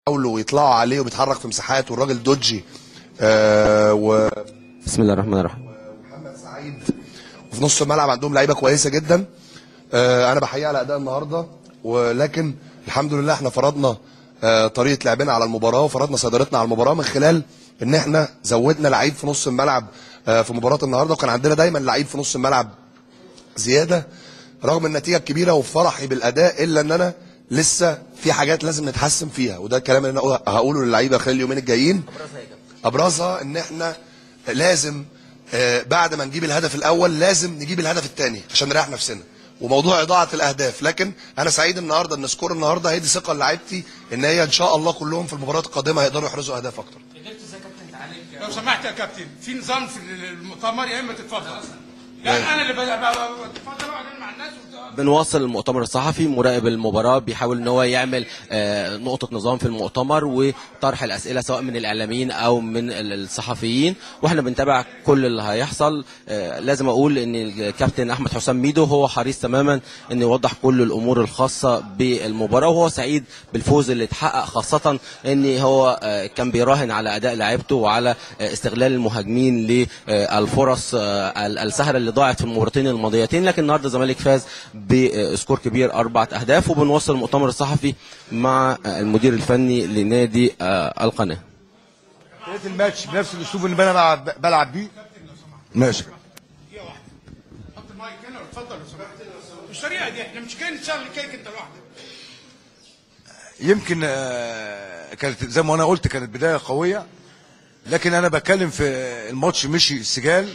بيحاولوا يطلعوا عليه وبيتحرك في مساحات، والراجل دوجي بسم الله الرحمن الرحيم. ومحمد سعيد. وفي نص الملعب عندهم لعيبه كويسه جدا. انا بحيي على اداء النهارده، ولكن الحمد لله احنا فرضنا طريقه لعبنا على المباراه، وفرضنا سيطرتنا على المباراه من خلال ان احنا زودنا لعيب في نص الملعب في مباراه النهارده، وكان عندنا دايما لعيب في نص الملعب زياده رغم النتيجه الكبيره وفرحي بالاداء، الا ان انا لسه في حاجات لازم نتحسن فيها، وده الكلام اللي انا هقوله للعيبه خلال اليومين الجايين. ابرزها ان احنا لازم بعد ما نجيب الهدف الاول لازم نجيب الهدف الثاني عشان نريح نفسنا، وموضوع اضاعه الاهداف. لكن انا سعيد النهارده ان سكور النهارده هيدي ثقه للاعيبتي ان هي ان شاء الله كلهم في المباريات القادمه هيقدروا يحرزوا اهداف اكتر. قدرت ازاي يا كابتن تعالج؟ لو سمحت يا كابتن، في نظام في المؤتمر، يا اما تتفضل. لا انا اللي بتفضل اقعد مع الناس. بنواصل المؤتمر الصحفي، مراقب المباراة بيحاول ان هو يعمل نقطة نظام في المؤتمر وطرح الأسئلة سواء من الإعلاميين أو من الصحفيين، واحنا بنتابع كل اللي هيحصل. لازم أقول ان الكابتن أحمد حسام ميدو هو حريص تماما ان يوضح كل الأمور الخاصة بالمباراة، وهو سعيد بالفوز اللي اتحقق، خاصة ان هو كان بيراهن على أداء لاعيبته وعلى استغلال المهاجمين للفرص السهلة اللي ضاعت في المباراتين الماضيتين. لكن النهارده الزمالك فاز بسكور كبير 4 أهداف، وبنوصل المؤتمر الصحفي مع المدير الفني لنادي القناة. بداية الماتش بنفس الاسلوب اللي انا بلعب بيه. ماشي. دقيقة واحدة. حط المايك هنا واتفضل لو سمحت. مش الطريقة دي، احنا مش جايين نشغل الكيك انت لوحدك. يمكن كانت زي ما انا قلت كانت بداية قوية، لكن انا بتكلم في الماتش مشي سجال